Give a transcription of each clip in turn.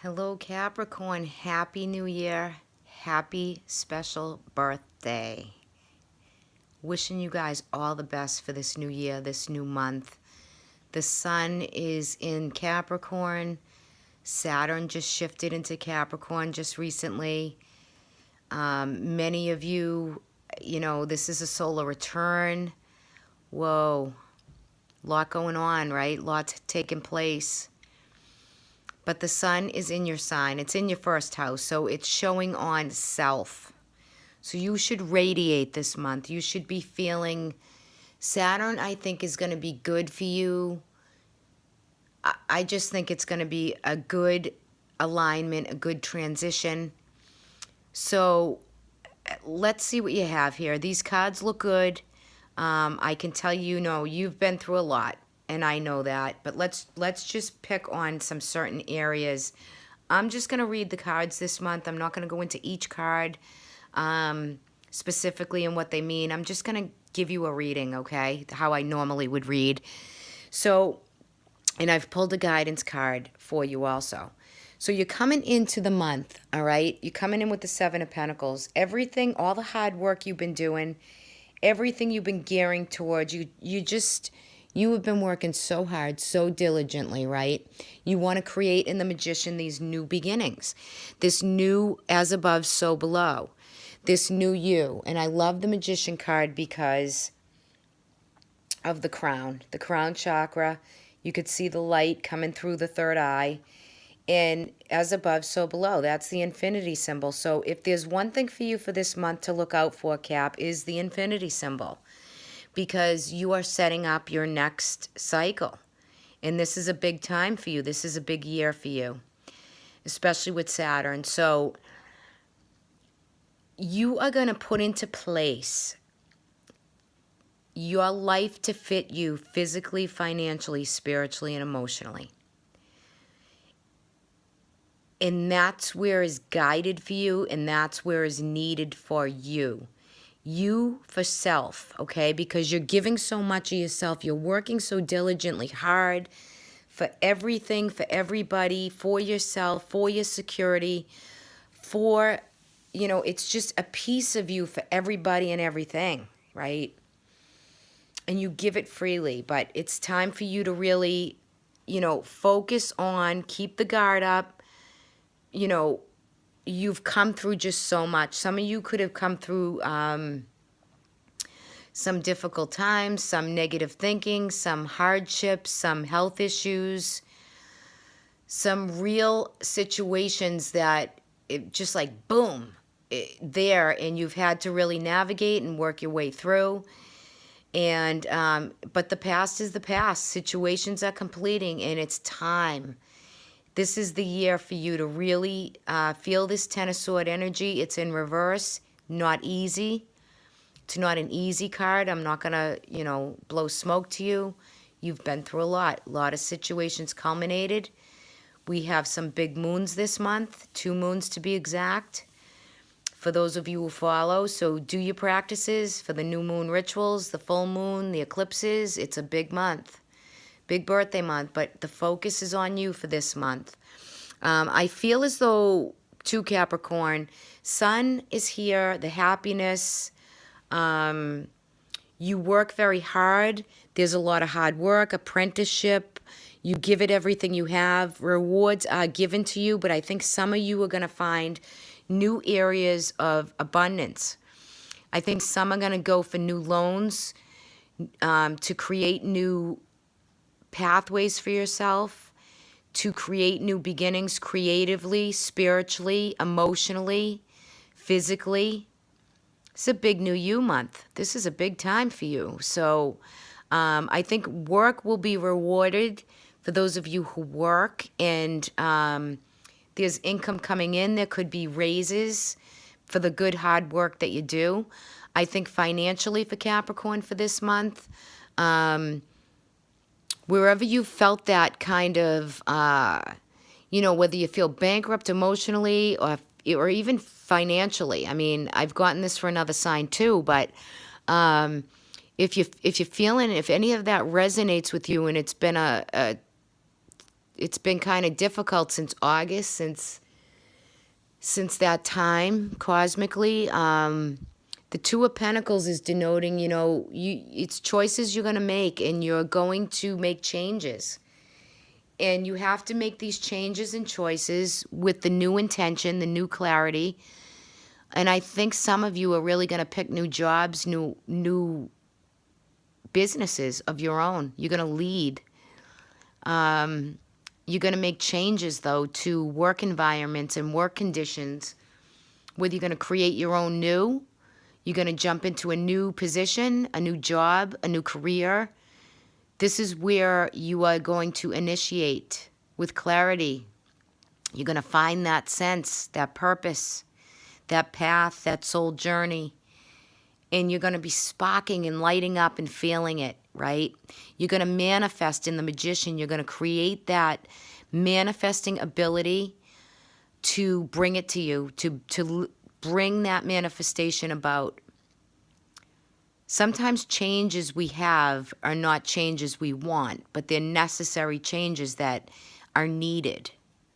Hello, Capricorn. Happy New Year. Happy special birthday. Wishing you guys all the best for this new year, this new month. The sun is in Capricorn. Saturn just shifted into Capricorn just recently. Many of you, this is a solar return. Whoa. Lot going on, right? Lots taking place. But the sun is in your sign. It's in your first house, so it's showing on self. So you should radiate this month. You should be feeling... Saturn, I think, is going to be good for you. I just think it's going to be a good alignment, a good transition. So let's see what you have here. These cards look good. I can tell you've been through a lot. And I know that, but let's just pick on some certain areas. I'm just going to read the cards this month. I'm not going to go into each card specifically and what they mean. I'm just going to give you a reading, okay, how I normally would read. So, and I've pulled a guidance card for you also. So you're coming into the month, all right? You're coming in with the Seven of Pentacles. Everything, all the hard work you've been doing, everything you've been gearing towards, you have been working so hard, so diligently, right? You want to create in the Magician these new beginnings. This new as above, so below. This new you. And I love the Magician card because of the crown chakra. You could see the light coming through the third eye. And as above, so below. That's the infinity symbol. So if there's one thing for you for this month to look out for, Cap, is the infinity symbol. Because you are setting up your next cycle. And this is a big time for you. This is a big year for you, especially with Saturn. So you are going to put into place your life to fit you physically, financially, spiritually, and emotionally. And that's where is guided for you, and that's where is needed for you. You for self, okay? Because you're giving so much of yourself. You're working so diligently hard for everything, for everybody, for yourself, for your security, for, it's just a piece of you for everybody and everything, right? And you give it freely, but it's time for you to really, focus on, keep the guard up. You've come through just so much. Some of you could have come through some difficult times, some negative thinking, some hardships, some health issues, some real situations that it just like boom, there, and you've had to really navigate and work your way through. And but the past is the past. Situations are completing, and it's time. This is the year for you to really feel this Ten of Sword energy. It's in reverse, not easy. It's not an easy card. I'm not going to, blow smoke to you. You've been through a lot of situations culminated. We have some big moons this month, 2 moons to be exact, for those of you who follow. So do your practices for the new moon rituals, the full moon, the eclipses. It's a big month. Big birthday month, but the focus is on you for this month. I feel as though, too, Capricorn, Sun is here, the happiness. You work very hard. There's a lot of hard work, apprenticeship. You give it everything you have. Rewards are given to you, but I think some of you are going to find new areas of abundance. I think some are going to go for new loans to create new pathways for yourself, to create new beginnings creatively, spiritually, emotionally, physically. It's a big new you month. This is a big time for you. So I think work will be rewarded for those of you who work, and there's income coming in. There could be raises for the good hard work that you do. I think financially for Capricorn for this month, wherever you felt that kind of, whether you feel bankrupt emotionally or even financially. I mean, I've gotten this for another sign too, but if you're feeling, if any of that resonates with you, and it's been it's been kind of difficult since August, since that time cosmically. The Two of Pentacles is denoting, it's choices you're going to make, and you're going to make changes. And you have to make these changes and choices with the new intention, the new clarity. And I think some of you are really going to pick new jobs, new businesses of your own. You're going to lead. You're going to make changes, though, to work environments and work conditions, whether you're going to create your own new, you're going to jump into a new position, a new job, a new career. This is where you are going to initiate with clarity. You're going to find that sense, that purpose, that path, that soul journey. And you're going to be sparking and lighting up and feeling it, right? You're going to manifest in the Magician. You're going to create that manifesting ability to bring it to you, to bring that manifestation about. Sometimes changes we have are not changes we want, but they're necessary changes that are needed,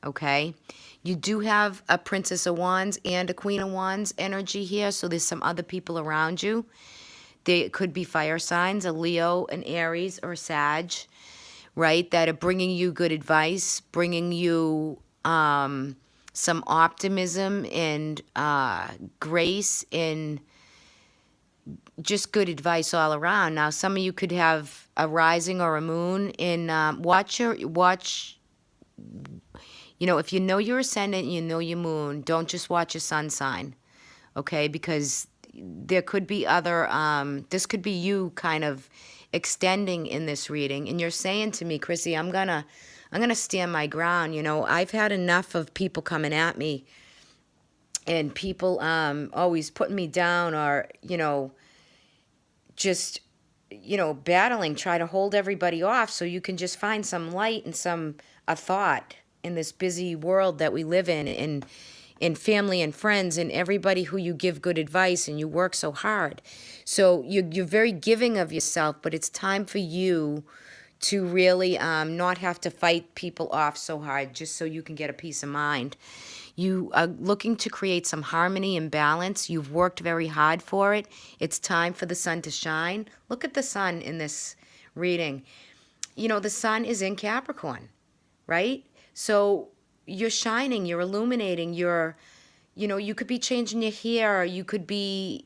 okay? You do have a Princess of Wands and a Queen of Wands energy here, so there's some other people around you. They could be fire signs, a Leo, an Aries, or a Sag, right, that are bringing you good advice, bringing you some optimism and grace and just good advice all around. Now, some of you could have a rising or a moon in watch, if you know your ascendant and you know your moon, don't just watch your sun sign, okay? Because there could be other, this could be you kind of extending in this reading. And you're saying to me, Chrissy, I'm gonna stand my ground. I've had enough of people coming at me and people always putting me down or, just, battling, try to hold everybody off so you can just find some light and a thought in this busy world that we live in family and friends and everybody who you give good advice and you work so hard. So you're very giving of yourself, but it's time for you to really not have to fight people off so hard just so you can get a peace of mind. You are looking to create some harmony and balance. You've worked very hard for it. It's time for the sun to shine. Look at the sun in this reading. The sun is in Capricorn, right? So you're shining, you're illuminating, you could be changing your hair, you could be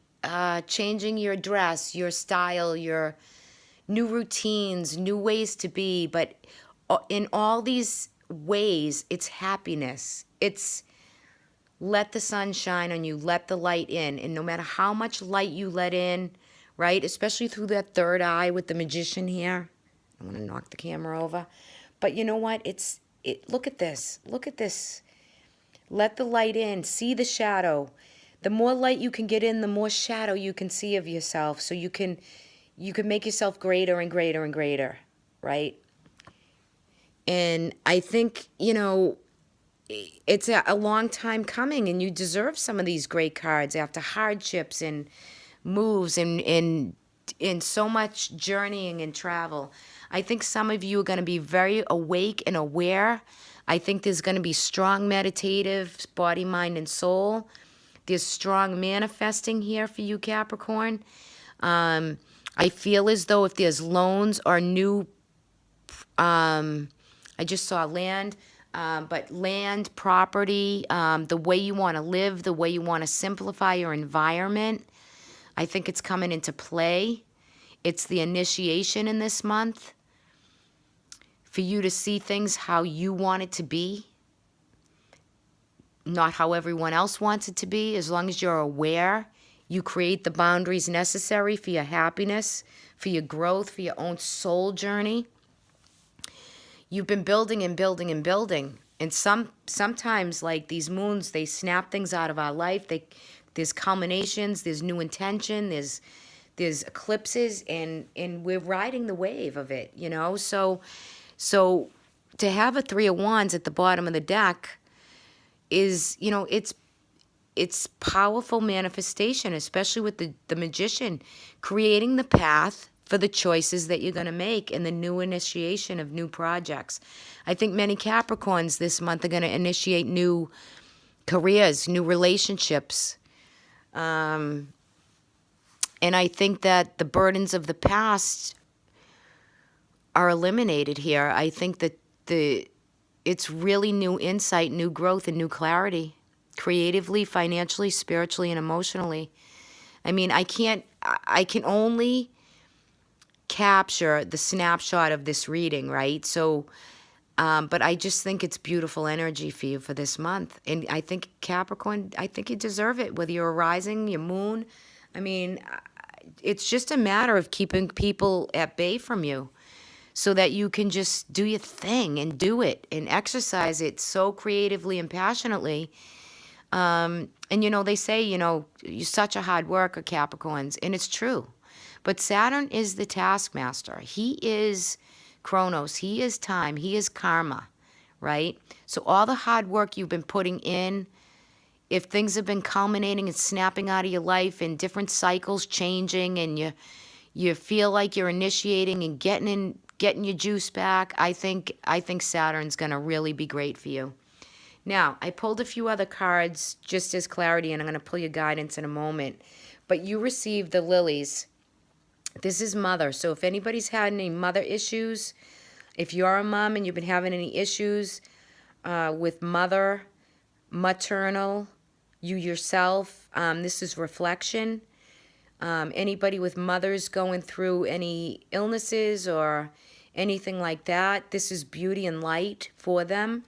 changing your dress, your style, your new routines, new ways to be. But in all these ways, it's happiness. It's let the sun shine on you, let the light in. And no matter how much light you let in, right, especially through that third eye with the Magician here. I want to knock the camera over. But you know what? Look at this. Look at this. Let the light in. See the shadow. The more light you can get in, the more shadow you can see of yourself. So you can make yourself greater and greater and greater, right? And I think, it's a long time coming, and you deserve some of these great cards after hardships and moves and so much journeying and travel. I think some of you are going to be very awake and aware. I think there's going to be strong meditative body, mind, and soul. There's strong manifesting here for you, Capricorn. I feel as though if there's loans or new, I just saw land, but land, property, the way you want to live, the way you want to simplify your environment, I think it's coming into play. It's the initiation in this month for you to see things how you want it to be, not how everyone else wants it to be. As long as you're aware, you create the boundaries necessary for your happiness, for your growth, for your own soul journey. You've been building and building and building. And sometimes, like these moons, they snap things out of our life. There's culminations, there's new intention, there's eclipses, and we're riding the wave of it, So to have a Three of Wands at the bottom of the deck is, it's powerful manifestation, especially with the Magician, creating the path for the choices that you're going to make and the new initiation of new projects. I think many Capricorns this month are going to initiate new careers, new relationships. And I think that the burdens of the past are eliminated here. I think that it's really new insight, new growth, and new clarity, creatively, financially, spiritually, and emotionally. I mean, I can only capture the snapshot of this reading, right? So, but I just think it's beautiful energy for you for this month. And I think Capricorn, I think you deserve it, whether you're a rising, your moon. I mean, it's just a matter of keeping people at bay from you so that you can just do your thing and do it and exercise it so creatively and passionately. And, they say, you're such a hard worker, Capricorns, and it's true. But Saturn is the taskmaster. He is Chronos. He is time. He is karma, right? So all the hard work you've been putting in, if things have been culminating and snapping out of your life and different cycles changing and you feel like you're initiating and getting your juice back, I think Saturn's going to really be great for you. Now, I pulled a few other cards just as clarity, and I'm going to pull your guidance in a moment. But you received the lilies. This is mother. So if anybody's had any mother issues, if you're a mom and you've been having any issues with maternal, you yourself, this is reflection. Anybody with mothers going through any illnesses or anything like that, this is beauty and light for them.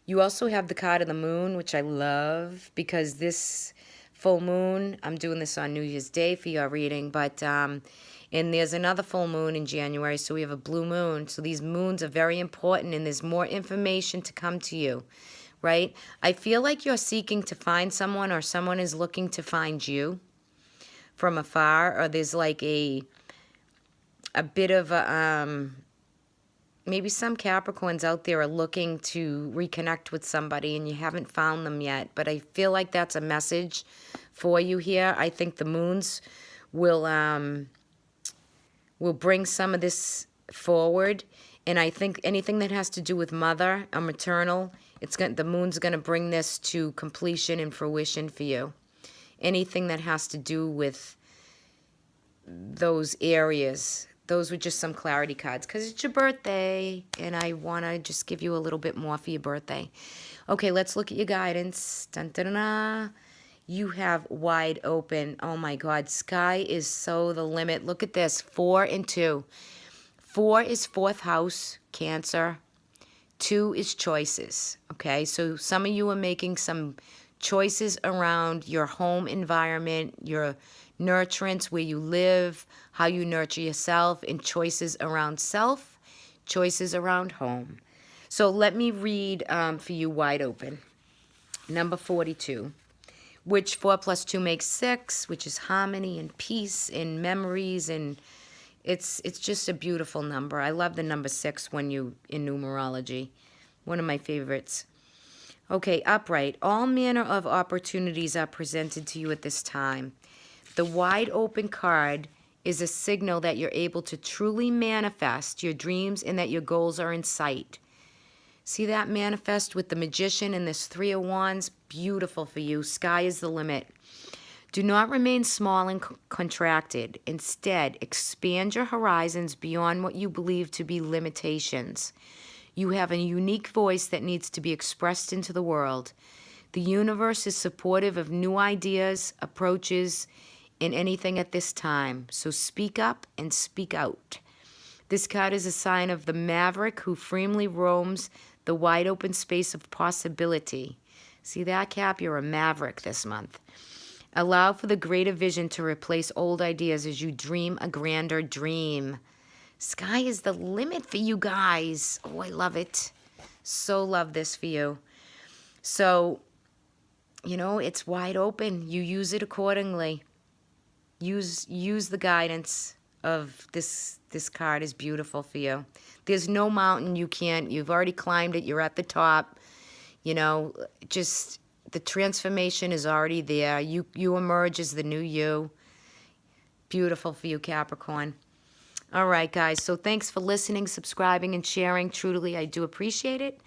You also have the card of the moon, which I love because this full moon, I'm doing this on New Year's Day for your reading, but and there's another full moon in January, so we have a blue moon. So these moons are very important, and there's more information to come to you, right? I feel like you're seeking to find someone, or someone is looking to find you from afar, or there's like a bit of a maybe some Capricorns out there are looking to reconnect with somebody and you haven't found them yet, but I feel like that's a message for you here. I think the moons will bring some of this forward, and I think anything that has to do with mother or maternal, the moon's going to bring this to completion and fruition for you. Anything that has to do with those areas. Those were just some clarity cards because it's your birthday, and I want to just give you a little bit more for your birthday. Okay, let's look at your guidance. Dun, dun, dun, dun. You have wide open. Oh, my God. Sky is so the limit. Look at this. 4 and 2. 4 is fourth house, Cancer. 2 is choices, okay? So some of you are making some choices around your home environment, your nurturance, where you live, how you nurture yourself, and choices around self, choices around home. So let me read for you wide open. Number 42, which 4 plus 2 makes 6, which is harmony and peace and memories, and it's just a beautiful number. I love the number 6 when you in numerology. One of my favorites. Okay, upright. All manner of opportunities are presented to you at this time. The wide open card is a signal that you're able to truly manifest your dreams and that your goals are in sight. See that manifest with the Magician and this 3 of Wands? Beautiful for you. Sky is the limit. Do not remain small and contracted. Instead, expand your horizons beyond what you believe to be limitations. You have a unique voice that needs to be expressed into the world. The universe is supportive of new ideas, approaches, and anything at this time. So speak up and speak out. This card is a sign of the maverick who freely roams the wide open space of possibility. See that, Cap? You're a maverick this month. Allow for the greater vision to replace old ideas as you dream a grander dream. Sky is the limit for you guys. Oh, I love it. So love this for you. So, it's wide open. You use it accordingly. Use the guidance of this card is beautiful for you. There's no mountain you've already climbed it. You're at the top. Just the transformation is already there. You emerge as the new you. Beautiful for you, Capricorn. All right, guys. So thanks for listening, subscribing, and sharing. Truly, I do appreciate it.